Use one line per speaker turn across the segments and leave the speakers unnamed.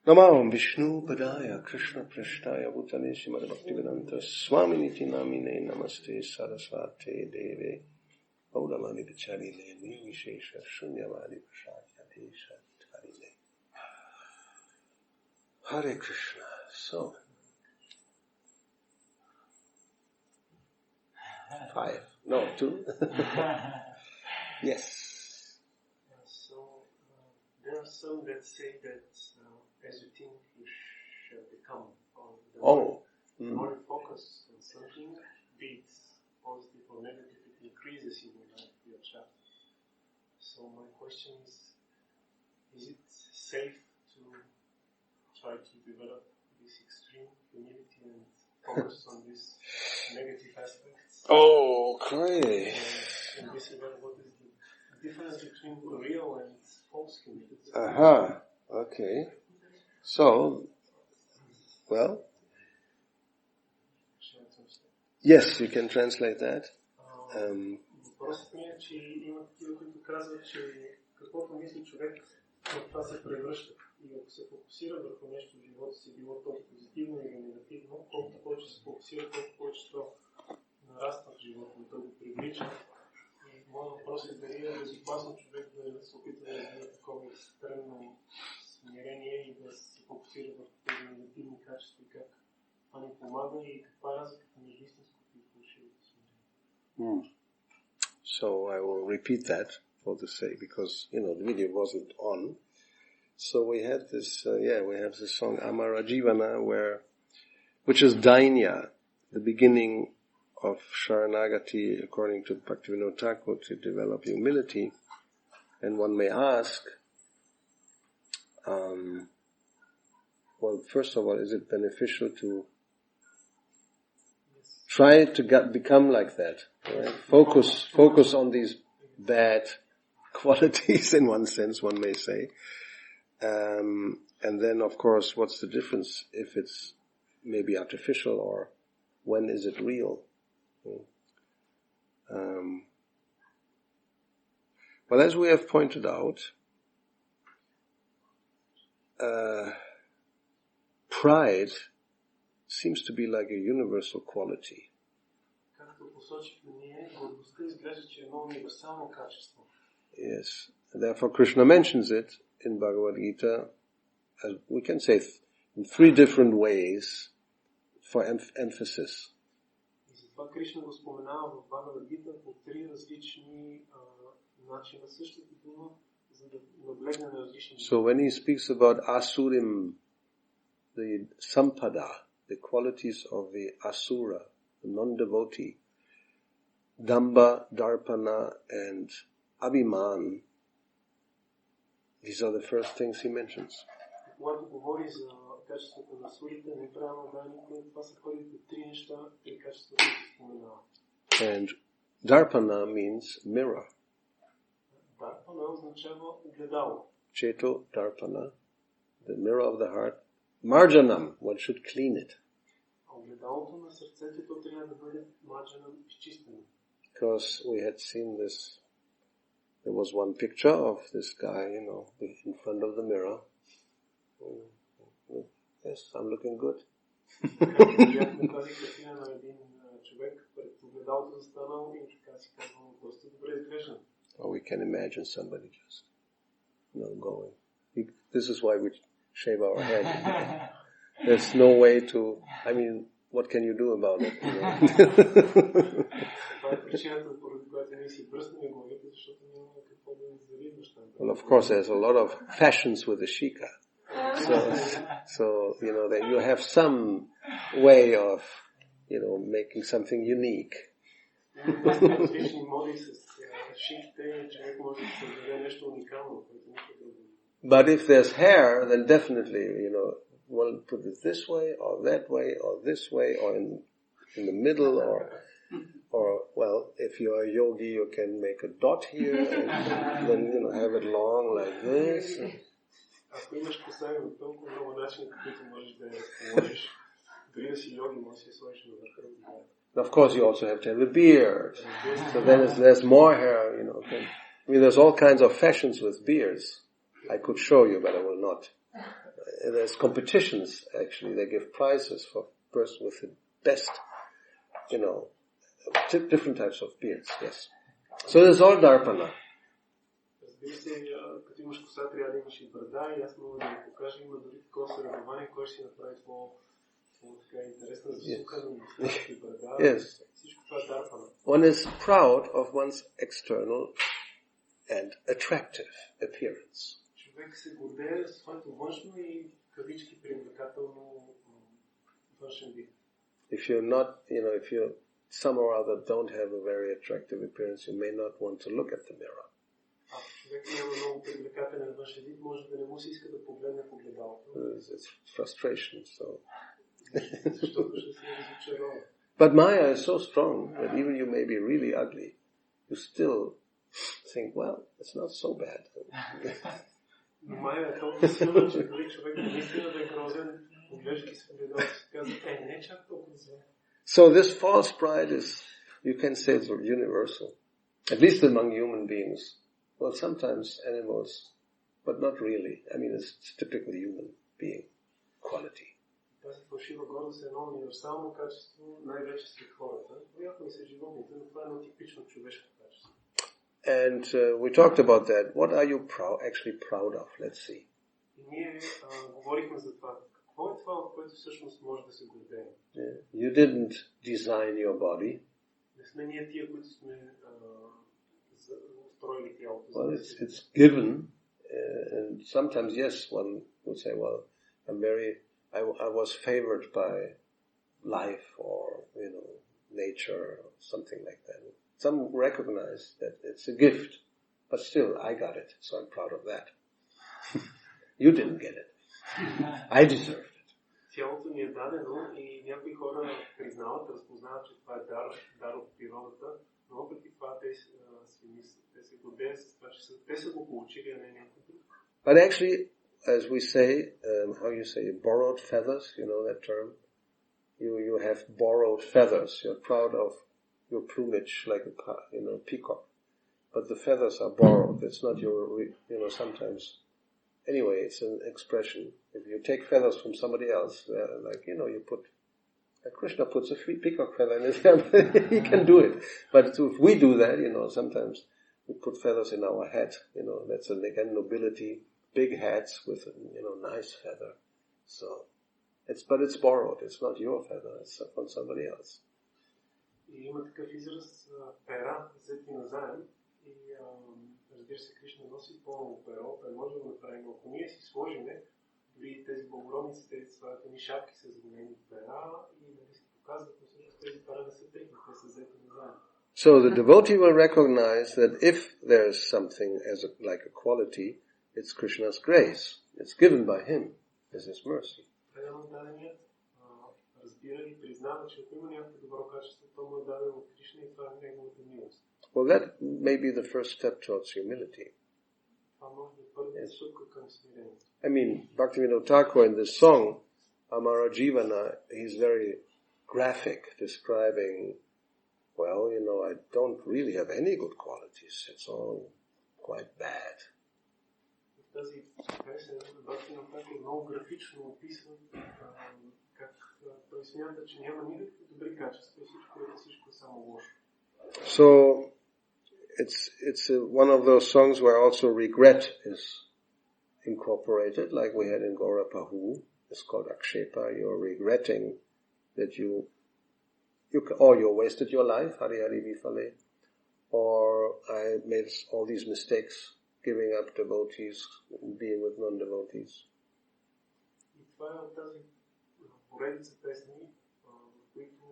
Namam Vishnu Padaya Krishna Prashtaya Bhutale Srimad Bhaktivedanta Swaminiti Namine Namaste Saraswate Deve Gauravani Pacharine Nirvishesha Shunyavadi Prashadyate Shatkarine. Hare Krishna. So, 5. No, 2. Yes.
So, there are some that say that as you think you shall become, or the more you focus on something, be it positive or negative, it increases in your chart. So my question is it safe to try to develop this extreme humility and focus on these negative aspects?
Okay.
In this regard, what is the difference between real and false humility?
Okay. So, well, yes, you can translate that.
Въпросът ми е, че има такива, които казват, че каквото мисли човек, в това се превръща. И ако се фокусира върху нещо в живота си, било то позитивно или негативно, колкото повече се фокусира, колкото повече то нараства в живота, и то го привлича. И моят въпрос е дали е безопасно човек да се опита да развие такова екстремно смирение и да се фокусира върху тези негативни качества и как това ни помага и каква е разликата между истинското и фалшивото смирение.
So I will repeat that for the sake, because, the video wasn't on. So we had this, we have this song Amara-дживана, which is Dainya, the beginning of Sharanagati, according to Bhaktivinoda Thakur, to develop humility. And one may ask, well, first of all, is it beneficial to try to become like that? Right? Focus on these bad qualities, in one sense, one may say. And then, of course, what's the difference if it's maybe artificial, or when is it real? Well, as we have pointed out, pride seems to be like a universal quality. Yes, and therefore Krishna mentions it in Bhagavad Gita, as we can say, in 3 different ways for emphasis. So when he speaks about asurim, the sampada, the qualities of the asura, the non-devotee, damba, darpana, and abhiman, these are the first things he mentions. And darpana means mirror. Cheto darpana, the mirror of the heart. Marjanam, one should clean it. Because we had seen this, there was one picture of this guy, in front of the mirror. Yes, I'm looking good. Or we can imagine somebody just, going. This is why we shave our head. There's no way to, what can you do about it? Well, of course, there's a lot of fashions with the shika. So that you have some way of, making something unique. But if there's hair, then definitely, one put it this way, or that way, or this way, or in the middle, or well, if you are a yogi, you can make a dot here, and then, have it long like this. Of course, you also have to have a beard. So then there's more hair, there's all kinds of fashions with beards. I could show you, but I will not. There's competitions, actually. They give prizes for person with the best, different types of beards, yes. So there's all darpana.
Разбира се, като имаш коса, трябва да имаш и брада и аз мога да ви покажа, има дори такова съревнование, кой ще направи по-така интересна засука на коса и брада. Всичко това е дарпана.
One is proud of one's external and attractive appearance.
Човек се гордее с своето външно и кавички привлекателно външен вид.
If you're not, if you some or other don't have a very attractive appearance, you may not want to look at the mirror. It's frustration, so. But Maya is so strong that even you may be really ugly, you still think, well, it's not so bad. So this false pride is, you can say it's universal, at least among human beings. Well, sometimes animals, but not really. I mean, it's typically human being quality. And we talked about that. What are you actually proud of? Let's see. You didn't design your body. Well, it's given, and sometimes, yes, one would say, well, I was favored by life or, nature or something like that. Some recognize that it's a gift, but still, I got it, so I'm proud of that. You didn't get it. I deserved it.
Тялото ни е дадено и някои хора признават, разпознават, че това е дар от природата, но въпреки това те се гордеят с това, че те са го получили, а не някой друг.
But actually, as we say, how you say, borrowed feathers, you know that term? You have borrowed feathers. You're proud of your plumage like a peacock. But the feathers are borrowed. It's not your, sometimes. Anyway, it's an expression. If you take feathers from somebody else, you put, Krishna puts a peacock feather in his hair, he can do it. But if we do that, sometimes we put feathers in our hat, that's again nobility, big hats with, nice feather. So, but it's borrowed. It's not your feather. It's from somebody else.
И има такъв израз пера, взети назаем, и разбира се, Кришна носи пълно перо, той може да го направи, но ако ние си сложиме, дори тези благородници, тези своите ни шапки с големи пера и се показват, но всъщност тези пера не са техни, те са взети назаем.
So the devotee will recognize that if there is something like a quality, it's Krishna's grace. It's given by him as his mercy. Well, that may be the first step towards humility. Yes. I mean, Bhaktivinoda Thakur in this song, Amara-дживана, he's very graphic, describing, well, I don't really have any good qualities. It's all quite bad.
Тази песен, Бхактивinoda Тхакур много графично описва как той смята, че няма никакви добри качества и всичко е само лошо.
So, it's one of those songs where also regret is incorporated, like we had in Gaurapahu. It's called Akshepa. You're regretting that you wasted your life, Hari Hari Vifale, or I made all these mistakes, giving up devotees, being with non-devotees.
И това е от тази поредица песни, които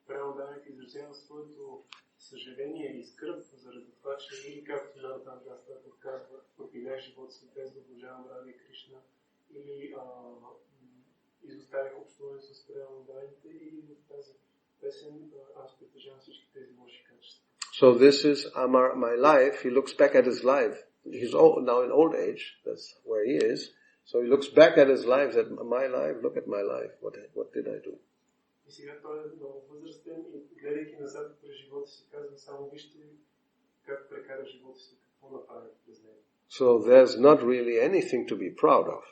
преоданите изразяват своето съжаление и скръб заради това, че или както Джанатан Дастатур казва, пропилях живота си без да обожавам Ради Кришна, или изоставях общуване с преоданите, или в тази песен аз притежавам всички тези лоши качества.
So this is my life. He looks back at his life. He's now in old age. That's where he is. So he looks back at his life, that my life, look at my life. What did I do?
И сега той е много възрастен и гледайки назад през живота си, казва само вижте как прекара живота си, какво направи през него.
So there's not really anything to be proud of.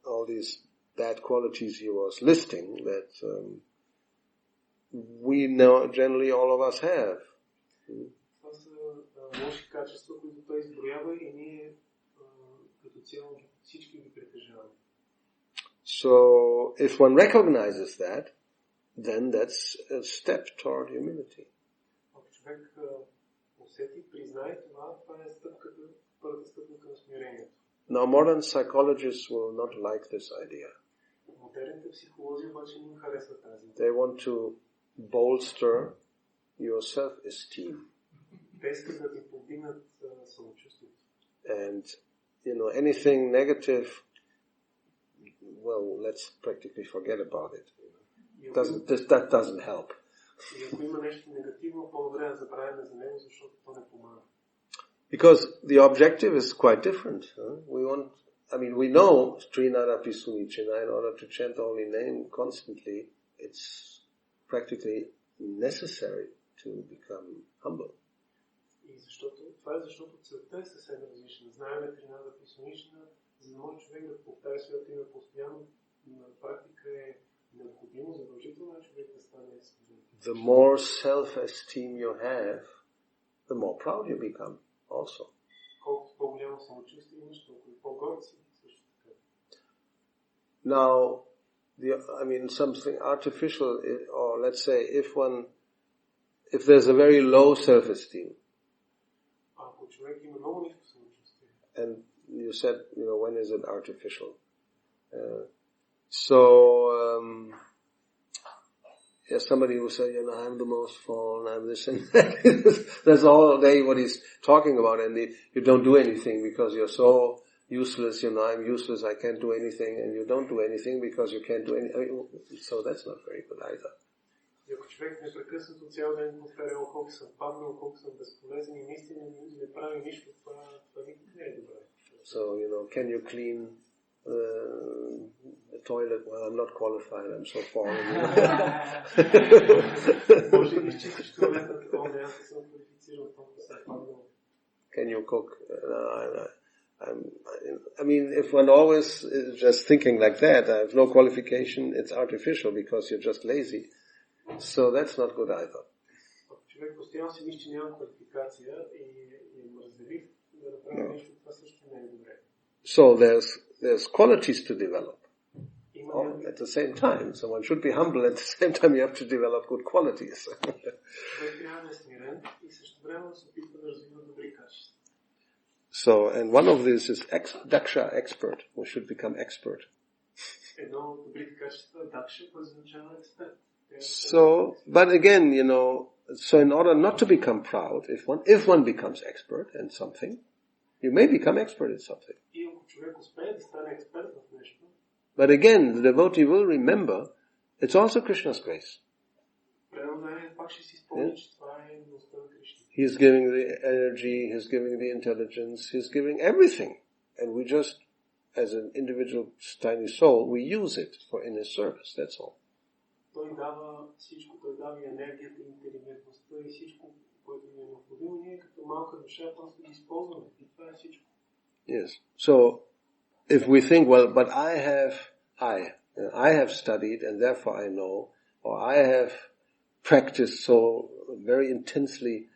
All these bad qualities he was listing that we know generally all of us have. So if one recognizes that, then that's a step toward humility. Now modern psychologists will not like this idea. They want to bolster your self-esteem. And, anything negative, well, let's practically forget about it. That doesn't help. Because the objective is quite different. We know Trinara Pisuni China, in order to chant the holy name constantly, it's practically necessary to become humble. The more self-esteem you have, the more proud you become also. Now, something artificial, or let's say if there's a very low self-esteem, and you said, when is it artificial? Somebody will say, I'm the most fallen, I'm this and that. That's all day what he's talking about, and you don't do anything because you're so useless, I'm useless, I can't do anything, and you don't do anything because you can't do anything. So that's not very good either.
Ако човек непрекъснато цял ден повтаря колко съм паднал, колко съм безполезен и наистина не прави нищо, това никак не е добре.
So, can you clean the toilet? Well, I'm not qualified, I'm so foreign. Can you cook? If one always is just thinking like that, I have no qualification, it's artificial because you're just lazy. So that's not good either. So there's qualities to develop at the same time. So one should be humble at the same time. You have to develop good qualities. So, and one of these is daksha, expert. We should become expert. So, but again, so in order not to become proud, if one becomes expert in something, you may become expert in something. But again, the devotee will remember, it's also Krishna's grace. Yeah? He's giving the energy, he's giving the intelligence, he's giving everything. And we just, as an individual tiny soul, we use it for in his service, that's all.
Той дава всичко, той дава и енергията, и интелигентността, и всичко, което ни е необходимо. Ние като малка душа просто ги използваме. И това е всичко.
Yes. So, if we think, well, but I have studied and therefore I know, or I have practiced so very intensely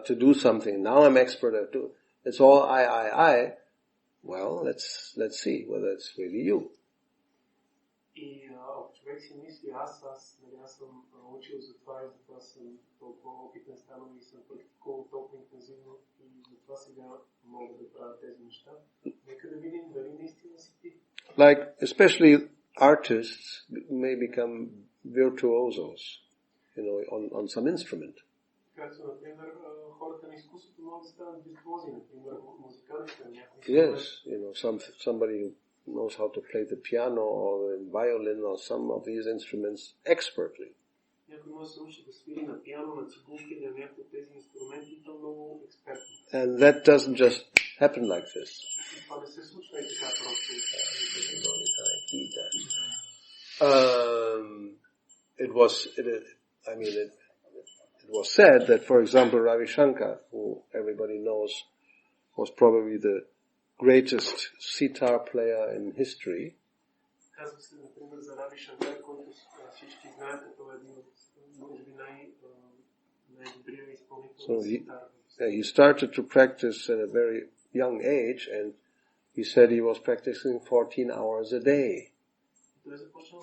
to do something, now I'm expert at doing, it's all I. Well, let's see whether it's really you.
И ако човек си мисли, аз съм учил за това и затова съм толкова опитен станал и съм практикувал толкова интензивно и затова сега мога да правя тези неща, нека да видим дали наистина си ти.
Like, especially artists may become virtuosos, on some instrument.
Както, например, хората на изкуството могат да станат виртуози, например, музикантите на някои.
Yes, somebody who knows how to play the piano or the violin or some of these instruments expertly. And that doesn't just happen like this. It was said that, for example, Ravi Shankar, who everybody knows was probably the greatest sitar player in history.
Казва се, например, за Рави Шанкар, който всички знаят, като един от, може би, най-добрия изпълнител на ситар.
He started to practice at a very young age, and he said he was practicing 14 hours a day.
Той започнал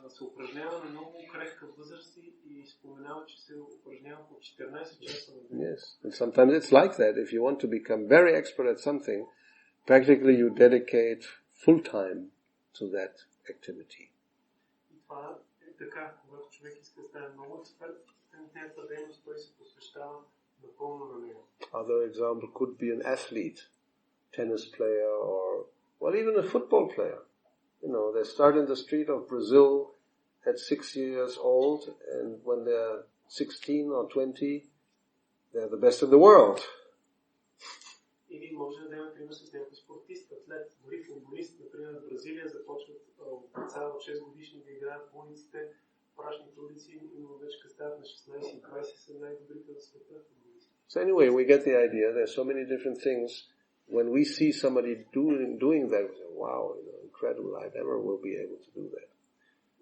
да се упражнява на много крехка възраст и споменава, че се упражнява по 14 часа на ден.
Yes, and sometimes it's like that. If you want to become very expert at something, practically you dedicate full time to that activity.
И това е така, когато човек иска да стане много експерт в тази дейност, той се посвещава напълно на него.
Other example could be an athlete, tennis player, or, well, even a football player. You know, they start in the street of Brazil at 6 years old, and when they're 16 or 20, they're the best in the world.
Или може да има пример с някой спортист, атлет, дори футболист, например в Бразилия започват деца от 6 годишни да играят по улиците, прашните улици, но вече като стават на 16 и 20 са най-добрите на света футболисти.
So anyway, we get the idea. There's so many different things. When we see somebody doing that, we say, wow, incredible, I never will be able to do that.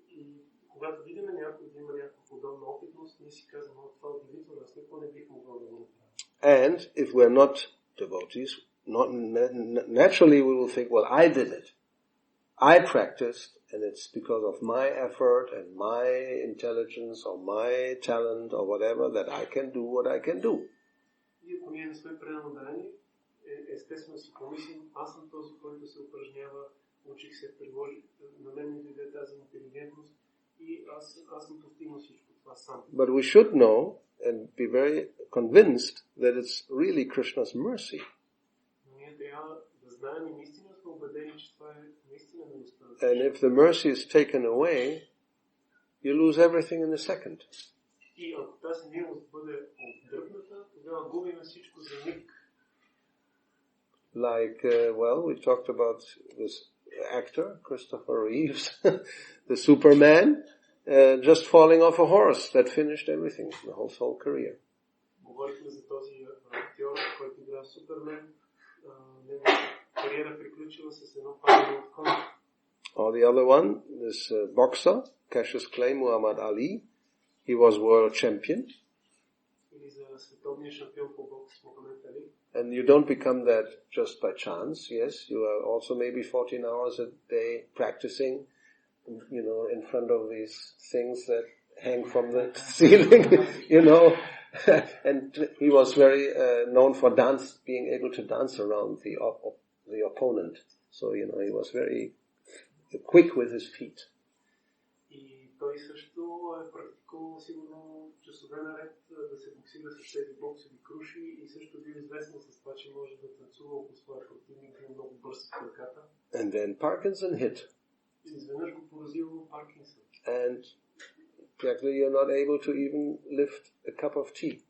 И когато видим някой да има някаква подобна опитност, ние си казваме, това е удивително, аз никога не бих могъл да го направя.
And if we're not devotees, naturally we will think, well, I did it. I practiced, and it's because of my effort and my intelligence or my talent or whatever that I can do what I can do.
И ако ние не сме пренадарени, естествено си помислим, аз съм този, който се упражнява, учих се, приложи, на мен ми дойде тази интелигентност и аз съм постигнал всичко това сам.
But we should know and be very convinced that it's really Krishna's mercy.
Но ние трябва да знаем и наистина сме убедени, че това е наистина милостта.
And if the mercy is taken away, you lose everything in a second.
И ако тази милост бъде отдръпната, тогава губим всичко за миг.
Like, well, we talked about this actor, Christopher Reeves, the Superman, just falling off a horse. That finished everything, the whole career.
Говорихме за този актьор, който играе Супермен. Неговата кариера приключила с едно падане от кон.
Or the other one, this boxer, Cassius Clay, Muhammad Ali, he was world champion.
Или за световния шампион по бокс Мохамед Али.
And you don't become that just by chance. Yes, you are also maybe 14 hours a day practicing, in front of these things that hang from the ceiling, And he was very known for being able to dance around the opponent. So, he was very quick with his feet.
И той също е практикувал сигурно часове наред да се боксира с тези боксови круши и също бил известен с това, че може да танцува около своя противник и много бърз с краката.
And then Parkinson hit.
И изведнъж го поразило Паркинсън.
And practically you're not able to even lift a cup of tea.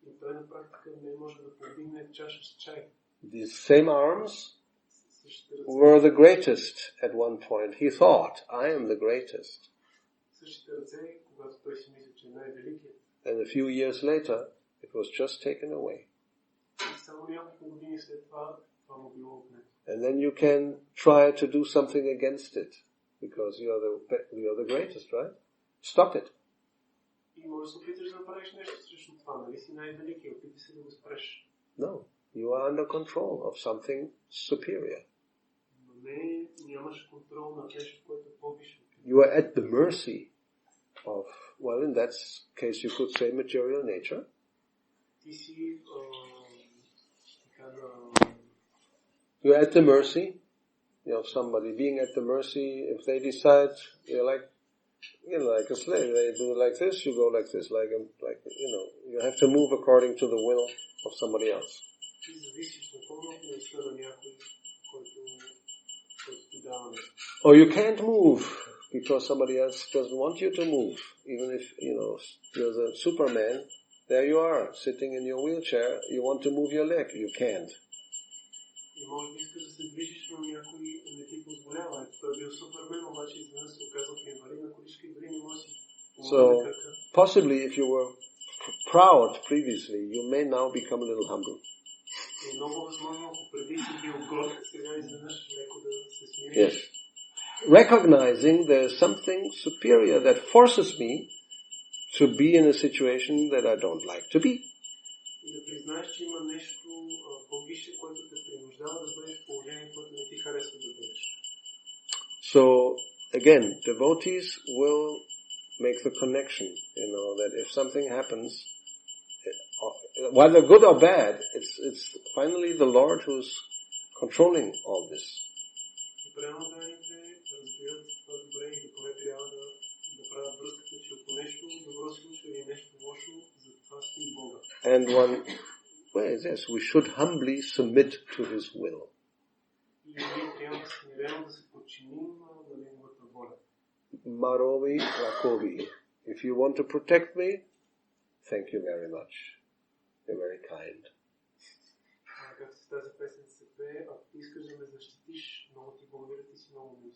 И той на практика не може да повдигне чаша с чай.
These same arms were the greatest at one point. He thought, I am the greatest. And a few years later, it was just taken away. And then you can try to do something against it, because you are the greatest, right? Stop it. No, you are under control of something superior. You are at the mercy of, well, in that case you could say material nature. You are at the mercy of somebody, being at the mercy. If they decide, you're like a slave. They do like this, you go like this. You have to move according to the will of somebody else. Or you can't move because somebody else doesn't want you to move. Even if, you're the Superman, there you are, sitting in your wheelchair, you want to move your leg, you can't. So, possibly if you were proud previously, you may now become a little humble. Yes. Recognizing there's something superior that forces me to be in a situation that I don't like to be. So, again, devotees will make the connection, that if something happens, whether good or bad, it's finally the Lord who's controlling all this. And yes, we should humbly submit to His will. Marovi Rakovi. If you want to protect me, thank you very much. You're very kind.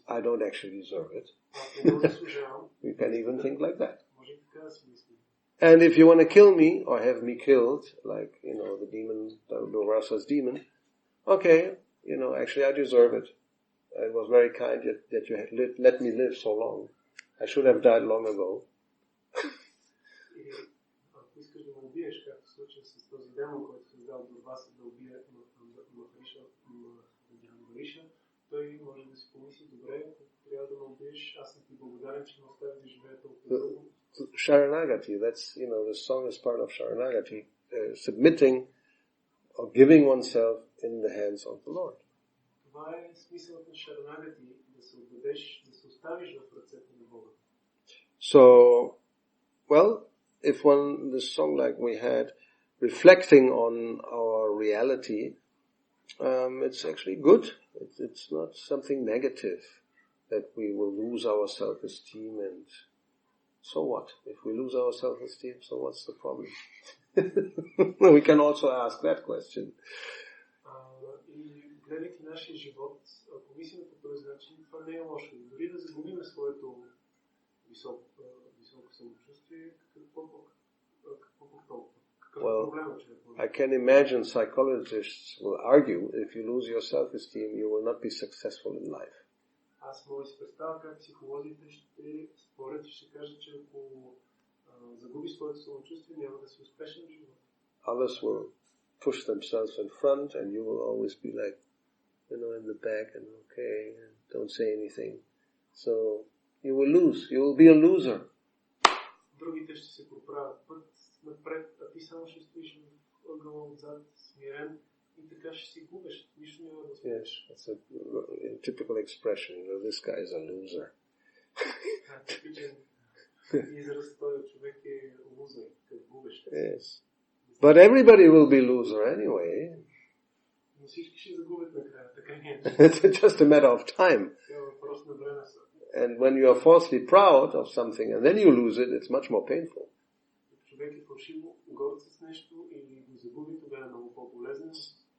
I don't actually deserve it. You can even think like that. And if you want to kill me or have me killed, like, the demon, Rasa's demon, okay, actually I deserve it. It was very kind that you had let me live so long. I should have died long ago. Sharanagati, that's, the song is part of Sharanagati, submitting or giving oneself in the hands of the Lord. So, if this song like we had, reflecting on our reality, it's actually good. It's not something negative that we will lose our self-esteem, and so what? If we lose our self-esteem, so what's the problem? We can also ask that question.
Гледайки нашия живот, ако мислим по този начин, това не е лошо. Дори да загубим своето високо самочувствие, какво толкова?
I can imagine psychologists will argue if you lose your self-esteem, you will not be successful in life.
Аз мога да си представя как психолозите ще спорят и ще кажат, че ако загубиш своето самочувствие, няма да си успешен в живота.
Others will push themselves in front, and you will always be like, in the back, and okay, and don't say anything. So, you will lose. You will be a loser.
Другите ще се проправят път напред, а ти само ще стоиш в ъгъла отзад, смирен, и така ще си губеш. Нищо няма да
Yes, that's a typical expression. This guy is a loser.
Типичен израз, той човек е лузер, като губеш.
Yes. But everybody will be loser anyway.
Но всички ще загубят накрая, така не е.
It's just a matter of time.
Това е въпрос на време.
And when you are falsely proud of something and then you lose it, it's much more painful.
Човек е фалшиво горд с нещо и го загуби, тогава е много по-болезнено.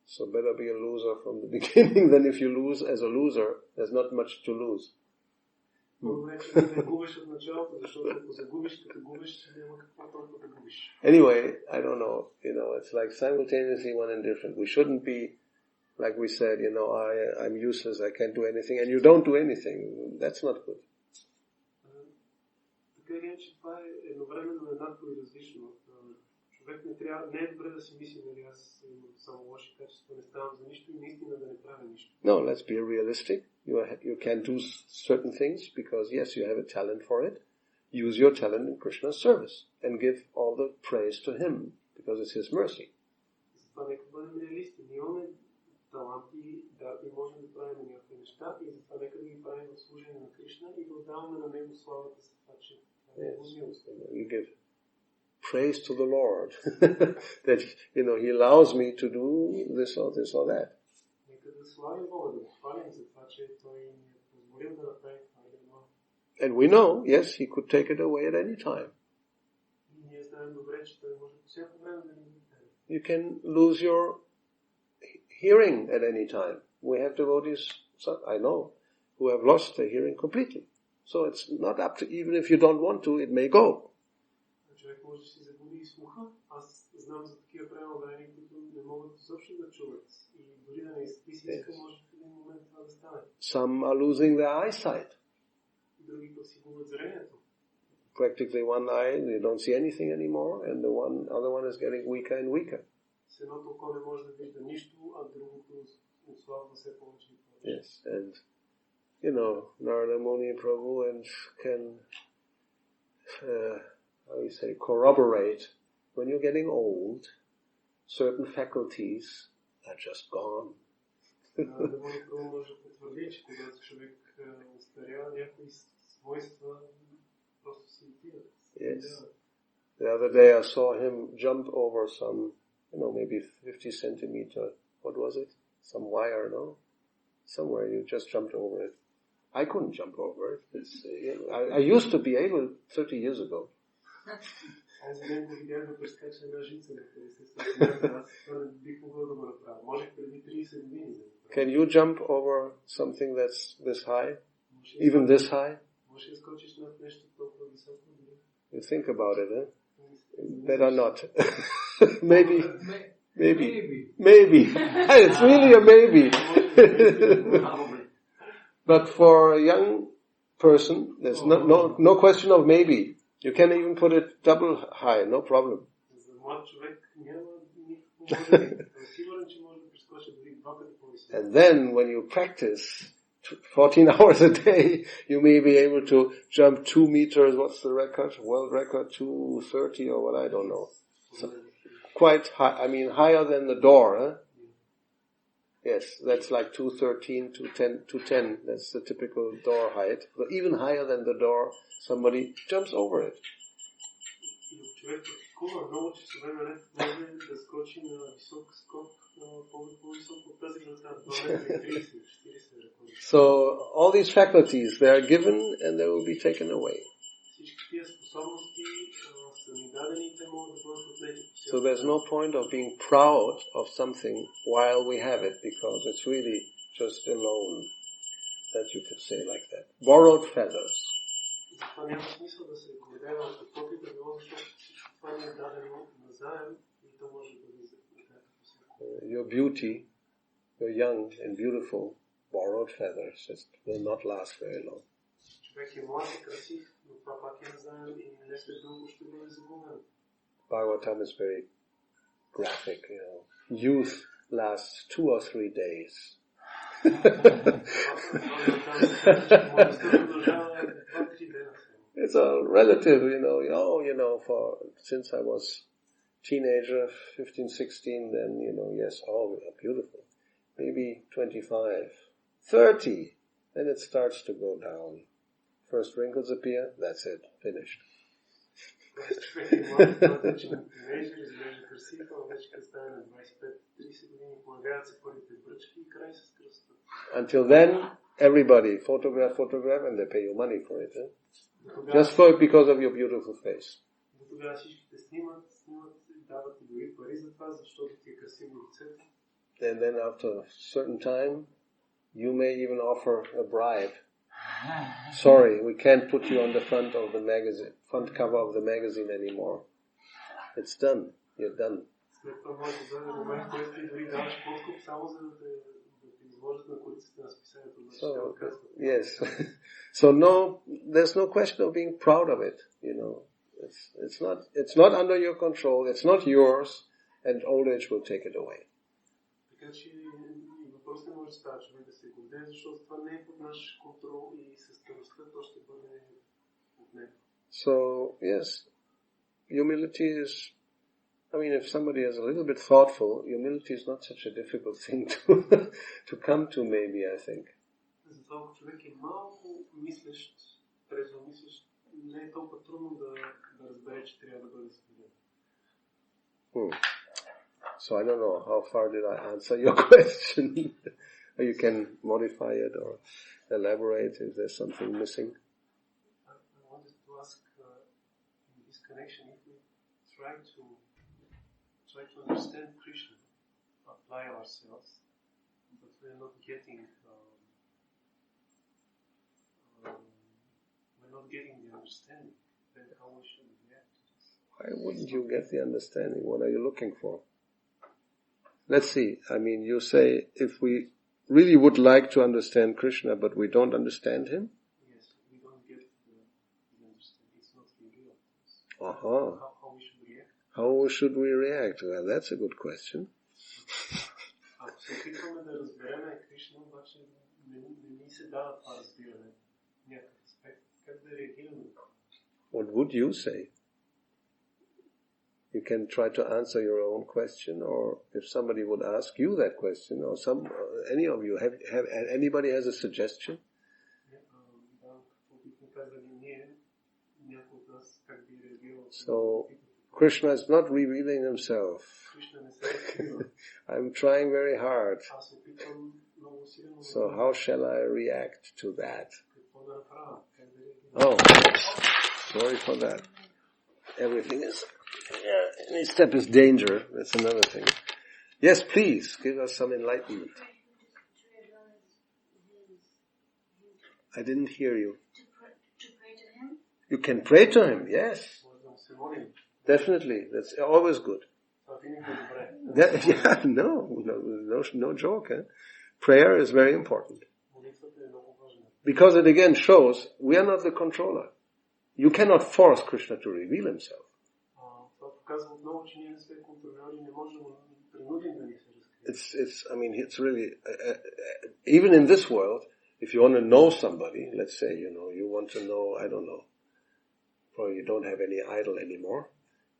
So better be a loser from the beginning than if you lose as a loser. There's not much to lose. Anyway, I don't know, it's like simultaneously one and different. We shouldn't be, like we said, I'm useless, I can't do anything, and you don't do anything. That's not good.
Човек не е добре да си мисли, нали аз имам само лоши качества, не ставам за нищо и наистина да не правя нищо.
No, let's be realistic. You can do certain things because yes, you have a talent for it. Use your talent in Krishna's service and give all the praise to Him because it's His mercy.
Затова нека бъдем реалисти. Ние имаме таланти, да, и можем да правим някакви неща и затова нека да ги правим в служение на Кришна и да отдаваме на Него славата за това, че
you give praise to the Lord that He allows me to do this or that. And we know, yes, He could take it away at any time. You can lose your hearing at any time. We have devotees, I know, who have lost their hearing completely. So it's not up to, even if you don't want to, it may go.
човек може да си загуби и слуха. Аз знам за такива пренодаени, които не могат изобщо да чуват. И дори да не иска, може в един момент това да стане.
Some are losing their eyesight.
Други пък си губят зрението.
Practically one eye, they don't see anything anymore, and the other one is getting weaker and weaker.
С едното око не може да вижда нищо, а другото отслабва все повече и повече.
Yes, and Narada Muni Prabhu can how you say, corroborate, when you're getting old, certain faculties are just gone. Yes. The other day I saw him jump over some, maybe 50 centimeter, what was it? Some wire, no? Somewhere you just jumped over it. I couldn't jump over it. I used to be able 30 years ago. Can you jump over something that's this high? Even this high? You think about it, eh? Better not. Maybe. It's really a maybe. But for a young person, there's no question of maybe. You can even put it double high, no problem. And then when you practice 14 hours a day, you may be able to jump 2 meters, what's the record? World record, 230 or what, I don't know. So, quite high, higher than the door, huh? Yes, that's like 213, 210, that's the typical door height. But even higher than the door, somebody jumps over it. So, all these faculties, they are given and they will be taken away. So there's no point of being proud of something while we have it, because it's really just a loan, that you could say like that. Borrowed feathers. Your beauty, you're young and beautiful, borrowed feathers, it will not last very long. Bhagavatam is very graphic, Youth lasts 2 or 3 days. It's all relative, since I was teenager, 15, 16, then, yes, beautiful. Maybe 25, 30, then it starts to go down. First wrinkles appear, that's it, finished. Until then, everybody photograph, and they pay you money for it, just because of your beautiful face. And then after a certain time, you may even offer a bribe. Sorry, we can't put you on the front cover of the magazine anymore. It's done. You're done. So, yes. So no, there's no question of being proud of it, It's not under your control, it's not yours, and old age will take it away. So, yes, humility is, if somebody is a little bit thoughtful, humility is not such a difficult thing to come to, maybe, I think. So I don't know, how far did I answer your question? Or you can modify it or elaborate if there's something missing.
I wanted to ask, in this connection, if we try to understand Krishna, apply ourselves, but we're not getting the understanding, then how we should react to this?
Why wouldn't you get the understanding? What are you looking for? Let's see. I mean, you say if we really would like to understand Krishna, but we don't understand him?
Yes, we don't get the understanding. It's not revealed.
Uh-huh.
How we should react?
How should we react? Well, that's a good question.
Ако се опитваме да разбереме Кришна, обаче не ни се дава това разбиране в някакъв аспект. Как да реагираме?
What would you say? You can try to answer your own question, or if somebody would ask you that question, or any of you, have anybody has a suggestion? So, Krishna is not revealing himself. I'm trying very hard. So how shall I react to that? Oh, sorry for that. Everything is, any step is danger. That's another thing. Yes, please, give us some enlightenment. I didn't hear you.
To pray to him?
You can pray to him, yes. Definitely. That's always good. No joke. Prayer is very important. Because it again shows we are not the controller. You cannot force Krishna to reveal himself. It's really, even in this world, if you want to know somebody, let's say, you want to know, I don't know, probably you don't have any idol anymore,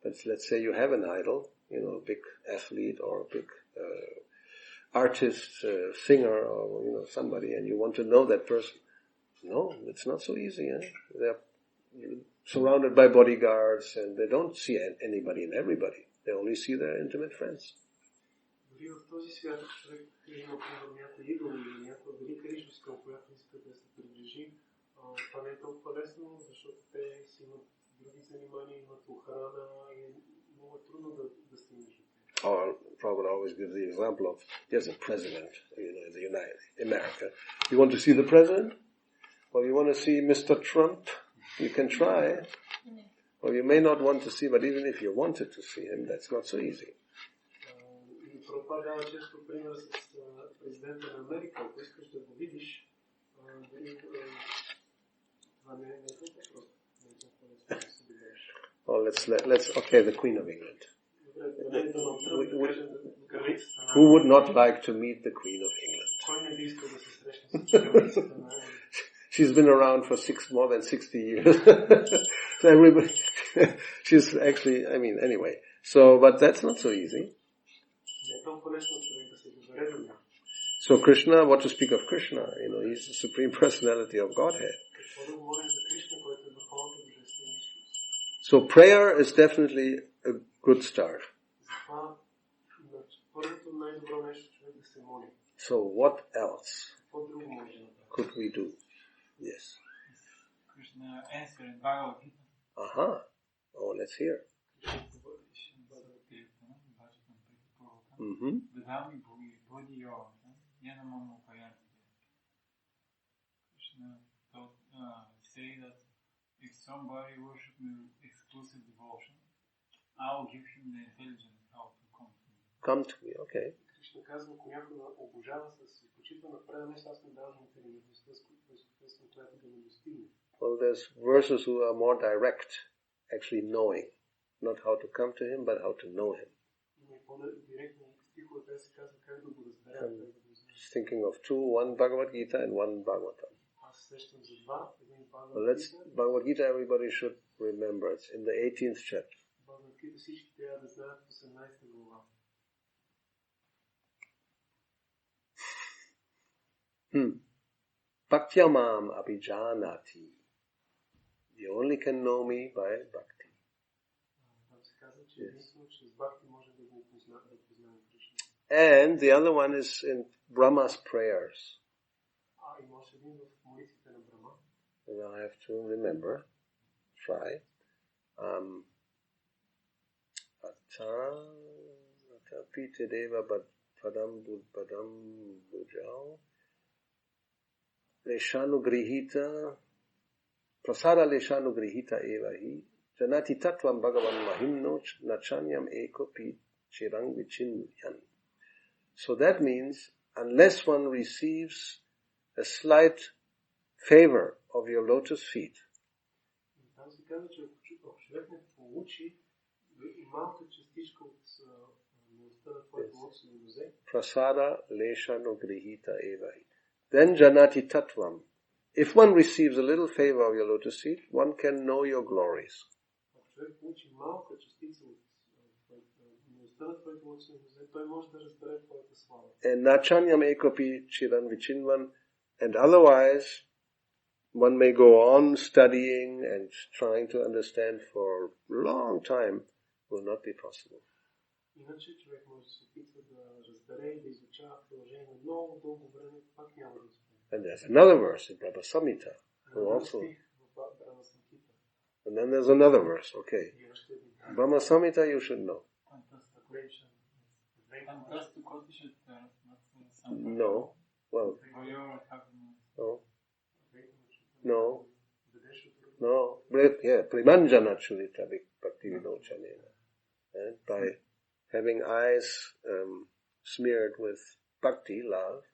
but let's say you have an idol, a big athlete or a big artist, singer, or, somebody, and you want to know that person. No, it's not so easy. They're surrounded by bodyguards, and they don't see anybody and everybody. They only see their intimate friends.
Дори в този свят човек има някой идол или някоя велика личност, към която иска да се приближи. Това не е толкова лесно, защото те си имат други занимания, имат охрана и много е трудно да стигнеш до тях.
Prabhupada always gives the example of, there's a president, in the America. You want to see the president? Well, you want to see Mr. Trump? You can try. Or you may not want to see, but even if you wanted to see him, that's not so easy.
Пропадава често пример с президента на Америка, ако искаш да го видиш, това не е толкова просто.
Okay, the Queen of England. Who would not like to meet the Queen of England? She's been around for more than 60 years. So everybody, she's actually, anyway. So, but that's not so easy. So Krishna, what to speak of Krishna? He's the Supreme Personality of Godhead. So prayer is definitely a good start. So what else could we do? Yes.
Krishna answered Bhagavad Gita.
Aha. Oh, let's hear.
Krishna say that if somebody worship me with exclusive devotion, I will give him the intelligence how to come to me.
Come to me, okay.
Кришна казва, ако някой обожава с изключително правилно нещо, аз му давам интелигентността, с която да ме достигне.
Well, there's verses who are more direct, actually knowing, not how to come to him, but how to know him. Just thinking of two, one Bhagavad Gita and one Bhagavatam. Well, Bhagavad Gita everybody should remember. It's in the 18th chapter. Bhaktyamam abhijanati. You only can know me by bhakti. Yes. And the other one is in Brahma's prayers. And I have to remember, try. Pite deva padam bujao. Leshanu grihita, prasada leshanu grihita eva hi, Janati Tattvam Bhagavan Mahimno Nachanyam Ekopi Chirang Vichinyan. So that means, unless one receives a slight favor of your lotus feet, prasada lesha no grihita evahi, then janati tattvam. If one receives a little favor of your lotus feet, one can know your glories. And nachanyam ekopi chiran vichinvan, and otherwise one may go on studying and trying to understand for a long time, will not be possible. And there's another verse in Brahma Samhita, who also, and then there's another verse, okay. Brahma Samhita you should know. No, well, no, Primanjana Chulita Bhakti Vinochanena. And by having eyes smeared with bhakti, love,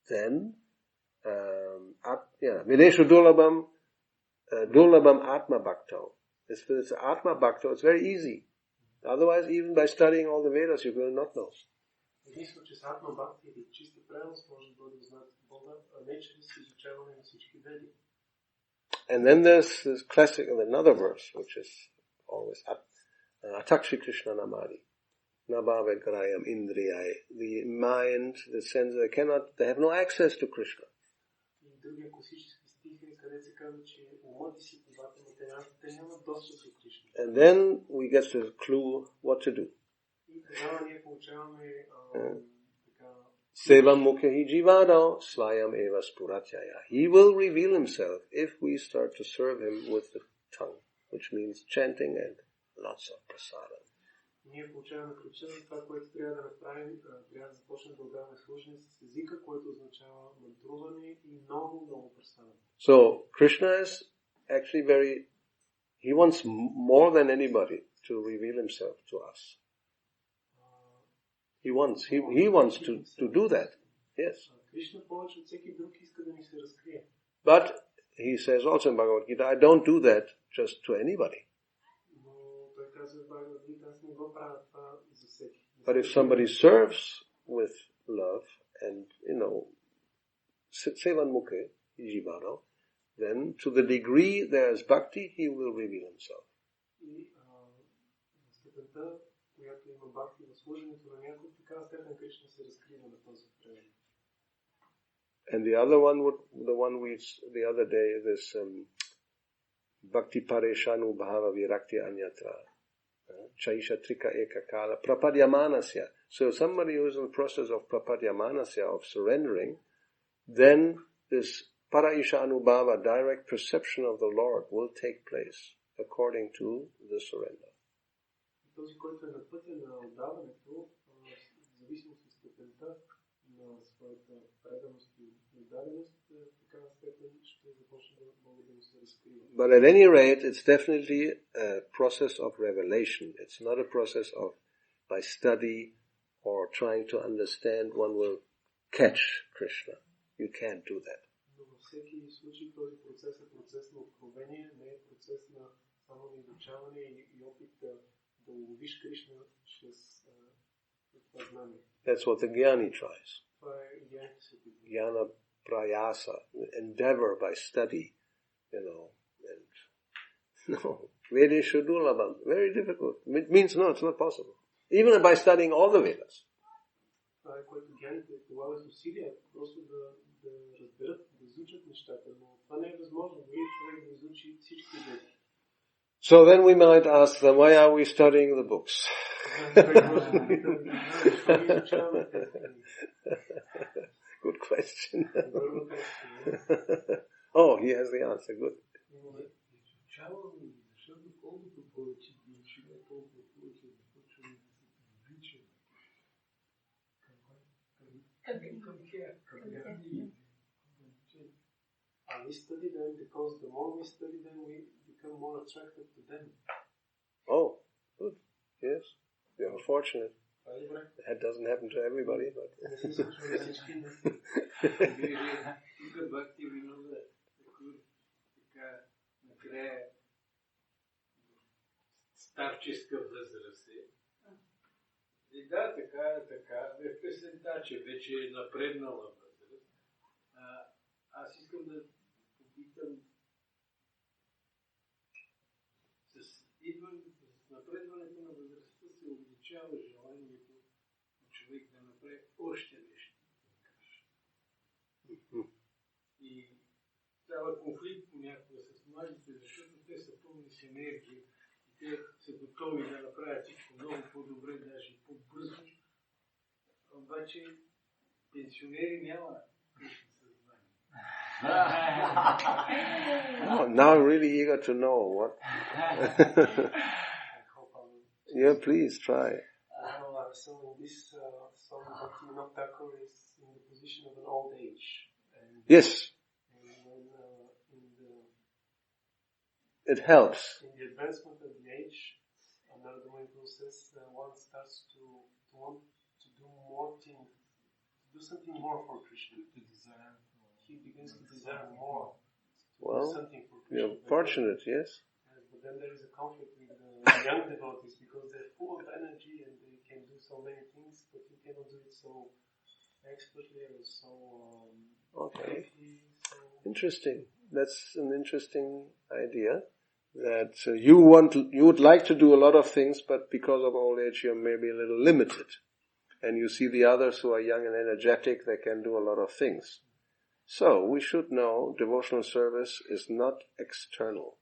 then Videshu Dulabam Atma Bhakto. It's Atma Bhakto, it's very easy. Otherwise, even by studying all the Vedas, you will not know. And then there's this classic, another verse, which is always Atakshi Krishna Namadi. Nabhavegrayam Indriyai. The mind, the sense, they have no access to Krishna. And then we get the clue what to do. Sevam mukhi jivado svayam eva spuratyaya. He will reveal himself if we start to serve him with the tongue, which means chanting and lots of prasadam. So Krishna is actually he wants more than anybody to reveal himself to us. He wants to do that. Yes. But he says also in Bhagavad Gita, I don't do that just to anybody. But if somebody serves with love and, sevan mukhe jivano, then to the degree there is bhakti, he will reveal himself. And the other one the other day, this Bhakti Pareshanu Bhava Virakti Anyatra, Chaisha Trika Eka Kala, Prapadyamanasya. So somebody who is in the process of Prapadyamanasya, of surrendering, then this Paraisha Anubhava, direct perception of the Lord, will take place according to the surrender.
Този, който на пътя на отдаването, в зависимост от степента на своята преданост и отдаденост, такава степен ще започне да може да му се разкрива.
But at any rate, it's definitely a process of revelation. It's not a process of by study or trying to understand one will catch Krishna. You can't do that.
Но във всеки случай този процес е процес на откровение, не е процес на само на изучаване и опит да уловиш Кришна чрез това знание.
That's what the Jnani tries. Jnana prayasa, endeavor by study, and Vedeshu Dulabam, very difficult. It means no, it's not possible. Even by studying all the Vedas.
Това е което гяните полагат усилия, просто да разберат, да изучат нещата, но това не е възможно. Дори човек да изучи всички веди.
So then we might ask them, why are we studying the books? Good question. Oh, he has the answer. Good.
We study them because the more we study them, we become more attracted to them.
Oh, good. Yes. You are fortunate.
Това е добре.
That doesn't happen to everybody, but...
Не се случва на всички, но
Тук Бхакти виновна така накрая старческа възраст е. И да, така е песента, че вече е напреднала възраст. Аз искам да попитам с напредването на възрастта се увеличава желанието на човек да направи още нещо. И става конфликт понякога с младите, защото те са пълни с енергия и те са готови да направят всичко много по-добре, даже и по-бързо. Обаче пенсионери няма лично съзнание.
Now I'm really eager to know what. Yeah, please try.
So in this song, Bhakti Thakur is in the position of an old age. And
Yes. It helps.
In the advancement of the age, another way process, one starts to want to do more things, to do something more for Krishna. He begins to desire more.
Well,
do something for Krishna.
you're fortunate, yes?
But then there is a conflict with the young devotees because they're full of energy and they can do so many things, but you cannot do it so expertly or so
Okay.
quickly. So
Interesting. That's an interesting idea. That you would like to do a lot of things, but because of old age you're maybe a little limited. And you see the others who are young and energetic, they can do a lot of things. So, we should know devotional service is not external.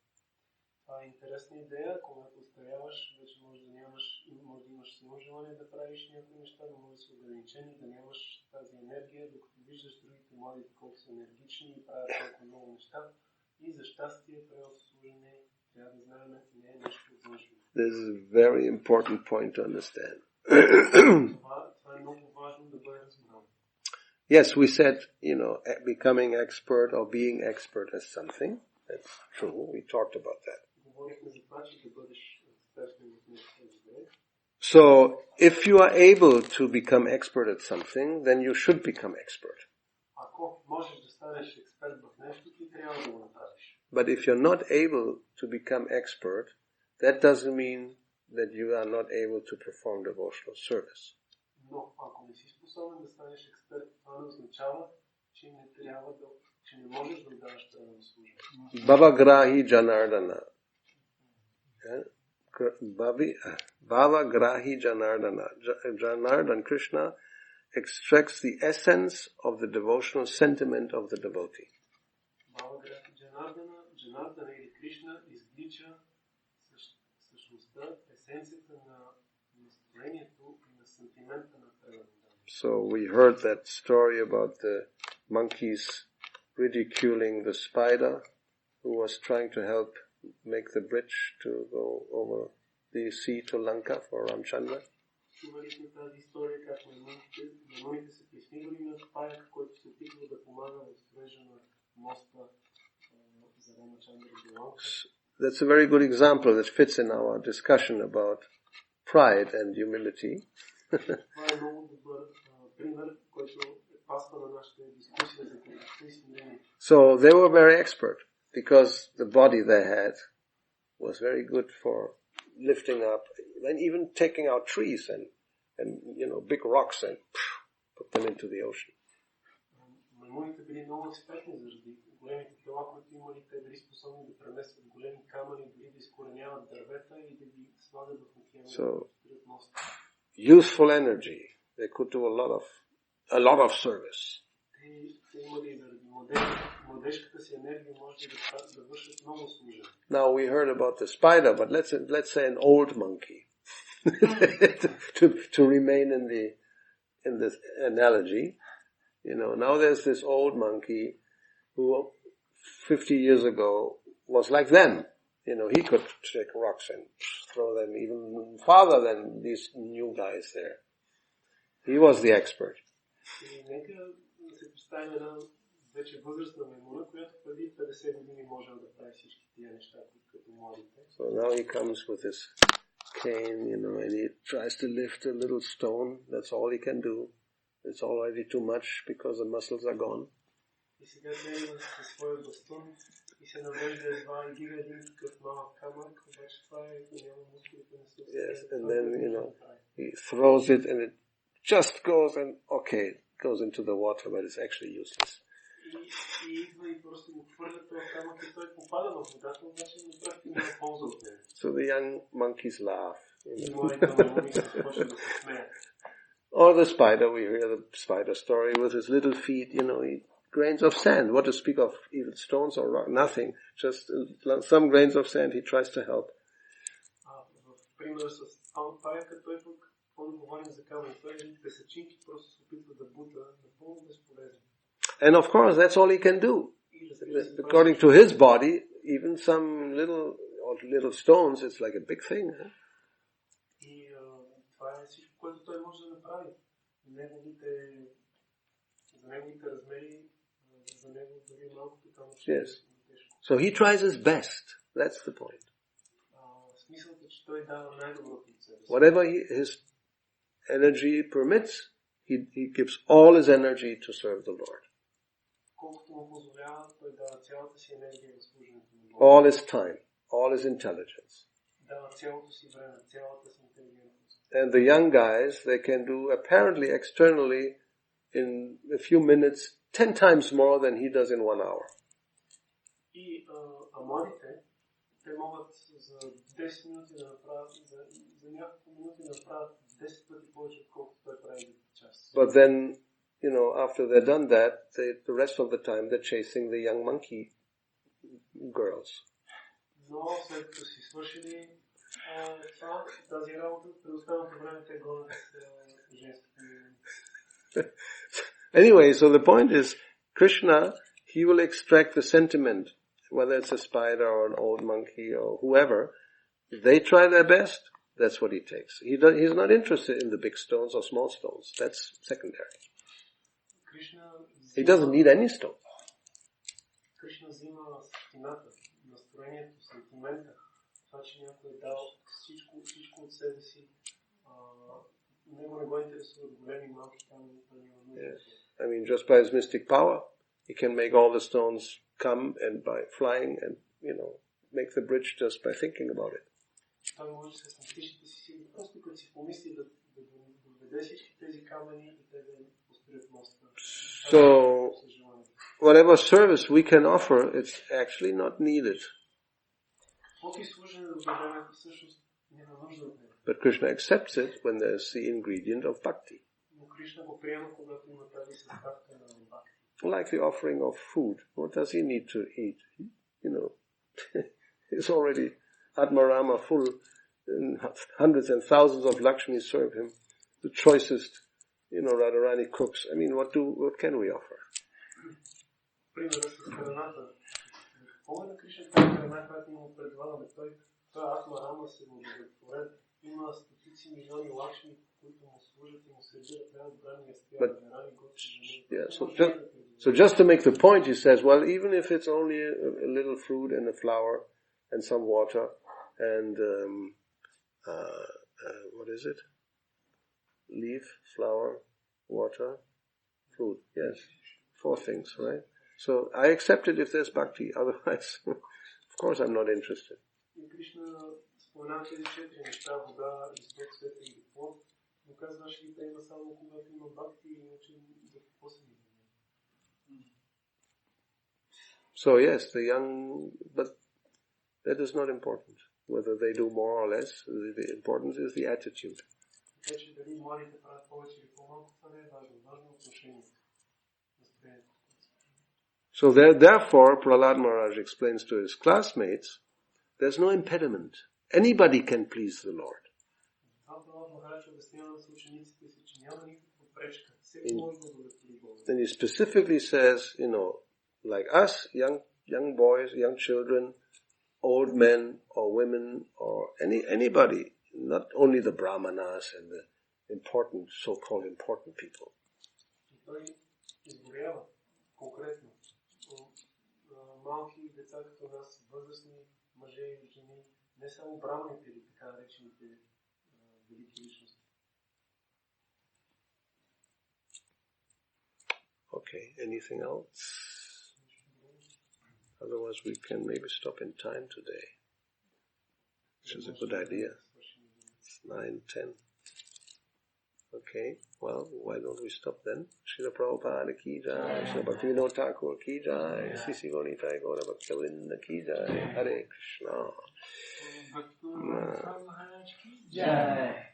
това е интересна идея, когато устаряваш, вече може да имаш силно желание да правиш някои неща, но може да си ограничен и да нямаш тази енергия, докато виждаш другите младите колко са енергични и правят толкова много неща. И за щастие, правилното служене трябва да знаем, не е нещо външно.
This is a very important point to understand.
Това е много важно да бъде разбрано.
Yes, we said, becoming expert or being expert as something. That's true. We talked about that.
Говорихме за това, че да бъдеш експертен в нещо.
So, if you are able to become expert at something, then you should become expert.
Ако можеш да станеш експерт в нещо, ти трябва да го направиш.
But if you're not able to become expert, that doesn't mean that you are not able to perform devotional service.
Но ако не си способен да станеш експерт, това не означава, че не можеш да даваш правилно служба.
Bhavagrahi Janardana. Bhavagrahi Janardana. Janardana, Krishna, extracts the essence of the devotional sentiment of the devotee.
Bhavagrahi Janardana или Кришна извлича същността, есенцията на настроението и на сантимента на преданността.
So we heard that story about the monkeys ridiculing the spider who was trying to help make the bridge to go over the sea to Lanka for Ramchandra.
Чували сме тази история, как маймуните се присмивали на паяк, който се опитва да помага в строежа на моста за Рамачандра до Ланка.
That's a very good example that fits in our discussion about pride and humility.
Това е много добър пример, който пасва на нашата дискусия за критичността и смирение.
So they were very expert because the body they had was very good for lifting up and even taking out trees and big rocks and put them into the ocean.
Маймуните били много експертни заради големите тела, които имали, те били способни да преместват големи камъни, дори да изкореняват дървета и да ги слагат в океана.
So, useful energy. They could do a lot of service.
Те имали заради младежката си енергия може да вършат много служение.
Now we heard about the spider, but let's say an old monkey. to remain in this analogy, now there's this old monkey who 50 years ago was like them. He could take rocks and throw them even farther than these new guys there. He was the expert.
И нека се представим една вече възрастна маймуна, която преди 50 години можел да прави всички тия неща, като младите.
So now he comes with his cane, and he tries to lift a little stone. That's all he can do. It's already too much because the muscles are gone.
И сега тя има със своя бастун и се навежда едва и дига един такъв малък камък, обаче това е, няма мускулите на съвсем.
Yes, and then, he throws it and it just goes and, okay, goes into the water, but it's actually useless.
И идва и просто му хвърля този камък и той попада в водата, обаче на практика няма полза от него.
So the young monkeys laugh.
И младите маймуни се започват да се смеят.
Or the spider, we hear the spider story with his little feet, grains of sand. What to speak of even stones or rock? Nothing. Just some grains of sand he tries to help.
В пример с паяка, той пък, когато говорим за камъни, той песъчинки просто се опитва да бута, напълно безполезно.
And of course, that's all he can do. According to his body, even some little stones, it's like a big thing. Huh?
И това е всичко, което той може да направи. За неговите размери, за него дори малкото камък.
Yes. So he tries his best. That's the point.
Смисълът е, че той дава най-доброто от себе си.
Whatever his energy permits, he gives all his energy to serve the Lord.
Колкото му позволява, той дава цялата си енергия в служенето на Бога.
All his time, all his intelligence.
Дава цялото си време, цялата си интелигентност.
And the young guys, they can do apparently externally in a few minutes 10 times more than he does in 1 hour.
И младите, те могат за 10 минути да направят, за няколко минути да направят 10 пъти повече, отколкото той прави за час.
But then, after they're done that, the rest of the time they're chasing the young monkey girls.
Но след като си свършили тази работа, през останалото време те гонят женските.
Anyway, so the point is, Krishna, he will extract the sentiment, whether it's a spider or an old monkey or whoever. They try their best, that's what he takes. He's not interested in the big stones or small stones. That's secondary. He doesn't need any stone.
Кришна взима същината, настроението, сентимента, това, че някой е дал всичко от себе си. Него не го интересуват големи малки камъни.
Yes. I mean, just by his mystic power, he can make all the stones come and by flying and, make the bridge just by thinking about it.
Той може с мистичните си сили, просто като си помисли да доведе всички тези камъни и те да построят моста.
So, whatever service we can offer, it's actually not needed. But Krishna accepts it when there's the ingredient of bhakti. Like the offering of food. What does he need to eat? He's already Atmarama full, and hundreds and thousands of Lakshmis serve him. The choicest, Radharani cooks. I mean, what can we offer? So just to make the point, he says, well, even if it's only a little fruit and a flower and some water and what is it? Leaf, flower, water, fruit. Yes, 4 things, right? So I accept it if there's bhakti. Otherwise, of course, I'm not interested. So yes, the young, but that is not important. Whether they do more or less, the importance is the attitude. So therefore, Prahlad Maharaj explains to his classmates, there's no impediment. Anybody can please the Lord. And he specifically says, like us, young boys, young children, old men or women or anybody, not only the brahmanas and the so-called important people.
деца като нас, възрастни мъже и жени, не само браманите или така наречените велики личности.
Okay, anything else? Otherwise we can maybe stop in time today, which is a good idea. It's 9:10. Okay, well, why don't we stop then? Srila Prabhupada ki jai, Srila Bhaktivinoda Thakur ki jai, Sisi Gauritai Gaura Bhaktivinoda ki jai, Hare Krishna.
Jai.